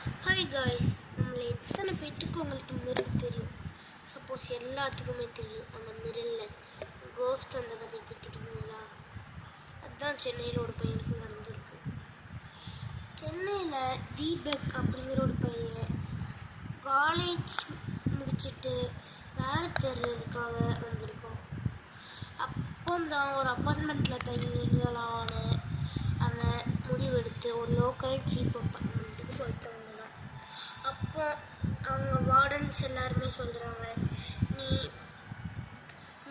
Hi guys, நம்மளை எத்தனை பேத்துக்கு உங்களுக்கு மிரல் தெரியும்? சப்போஸ் எல்லாத்துக்குமே தெரியும். அந்த மிரலில் கோஸ்ட் அந்த கதை கேட்டுட்டீங்களா? அதுதான் சென்னையில் ஒரு பையனுக்கு நடந்திருக்கு. சென்னையில் தீபக் அப்படிங்கிற ஒரு பையன் காலேஜ் முடிச்சுட்டு வேலை தேடுறதுக்காக வந்திருக்கோம். அப்போ தான் ஒரு அப்பார்ட்மெண்ட்டில் தங்கிங்களான அவன் முடிவெடுத்து ஒரு லோக்கல் சீப் அப்பார்ட்மெண்ட்டுக்கு போயிட்டவங்க தான். அப்போ அவங்க வார்டன்ஸ் எல்லாருமே சொல்கிறாங்க, நீ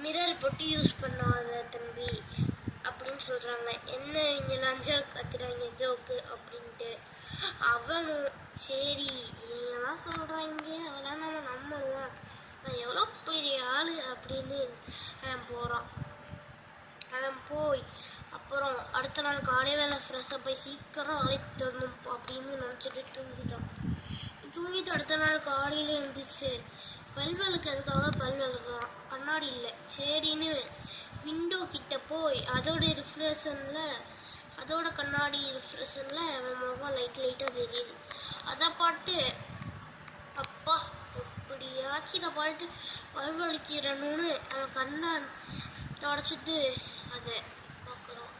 மிரர் போட்டு யூஸ் பண்ணாத தம்பி அப்படின்னு சொல்கிறாங்க. என்ன இங்கே லஞ்சா கத்துறாங்க ஜோக்கு அப்படின்ட்டு. அவனும் சரி இதெல்லாம் சொல்கிறாங்க, அதெல்லாம் நம்ம நம்புவோம், நான் எவ்வளோ பெரிய ஆள் அப்படின்னு அவன் போகிறான். அவன் போய் அப்புறம் அடுத்த நாள் காலை வேலை ஃப்ரெஷ்ஷாக போய் சீக்கிரம் அழைத்தரணும் அப்படின்னு நினச்சிட்டு தூங்கிட்டான். தூங்கிட்டு அடுத்த நாள் காலையில் இருந்துச்சு. பல் விளக்கிறதுக்காக பல் விளக்குறான். கண்ணாடி இல்லை. சரின்னு விண்டோ கிட்ட போய் அதோட கண்ணாடி ரிஃப்ரெஷனில் அவன் முகம் லைட்டாக தெரியுது. அதை பாட்டு அப்பா எப்படியாச்சும் இதை பாட்டு பல் விளக்கிறணும்னு அவன் கண்ணை தொடச்சிட்டு அதை பார்க்குறான்.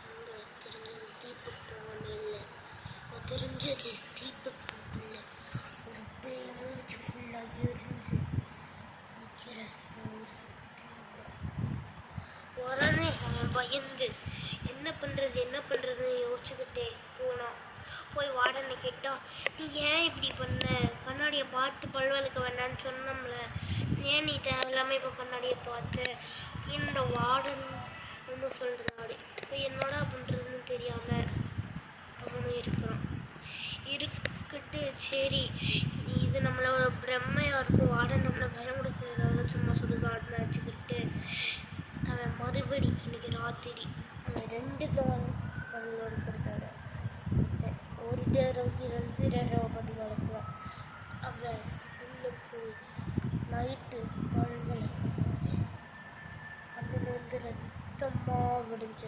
அங்கே தெரிஞ்சது தீபக் இல்லை, தெரிஞ்சது தீபக் இல்லை, ஒரு பேய் மூச்சு ஃபுல்லாக எரிஞ்சு நிற்கிற ஒரு தீபக். உடனே அவன் பயந்து என்ன பண்ணுறதுன்னு யோசிச்சுக்கிட்டே போனான். போய் வார்டனை கேட்டால், நீ ஏன் இப்படி பண்ண? கண்ணாடியை பார்த்து பல்வலுக்கு வேண்டான்னு சொன்னோம்ல, ஏன் நீ தேவையில்லாமல் இப்போ கண்ணாடியை பார்த்த? இந்த வார்டன் ஒன்றும் சொல்கிறாடி. இப்போ என்னடா பண்ணுறதுன்னு தெரியாமல் அவனும் இருக்கிறான். இருக்கிட்டு சரி இது நம்மளோட பிரம்மையாக இருக்கும், வார்டன் நம்மளை பயம் கொடுக்குறது ஏதாவது சும்மா சொல்லுதான்னு நினச்சிக்கிட்டு அவன் மறுபடி இன்னைக்கு ராத்திரி அவன் 2 நாள் பல் வளர்க்குறதோட ஒரு தடவைக்கு 2 தடவை பல் வளர்க்குவான். அவன் உள்ளே போய் நைட்டு பல் வளர்க்கும்போது கண்ணில் வந்து ரத்தமாக விடுஞ்ச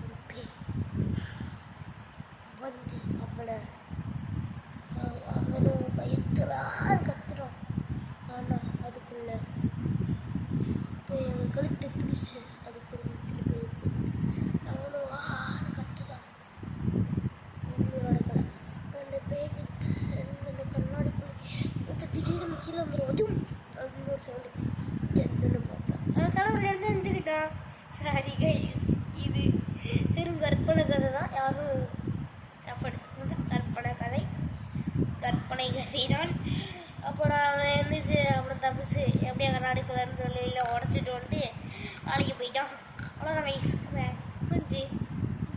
ஒரு பேய் வந்து அவனும் பயத்துறான் கத்துறான். ஆனால் அதுக்குள்ள போய் அவன் கழுத்தை பிடிச்சி அதுக்குள்ள விட்டுட்டு போயிருக்கு. அவனும் ஆன்னு கத்துதான். ஒன்றும் நடக்கலை. அந்த பேய்கிட்ட அந்த கண்ணாடிக்குள்ள விட்டு திடீர்னு கீழே வந்துடும். அதுவும் அப்படின்னு ஒரு சவுண்டு என்னன்னு பார்த்தான். அவன் கனவுல இருந்து தெரிஞ்சுக்கிட்டான். சரி இது வெறும் கற்பனை கதை தான், யாரும் கற்பனை கதை தான். அப்புறம் அவன் இருந்துச்சு. அப்புறம் தப்பிச்சு எப்படியா கண்ணாடிக்குள்ளேருந்து வெளியில் உடச்சிட்டு வந்துட்டு நாளைக்கு போயிட்டான். அவ்வளோதான். வயசுக்கு புரிஞ்சு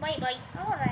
பை அவ்வளோதான்.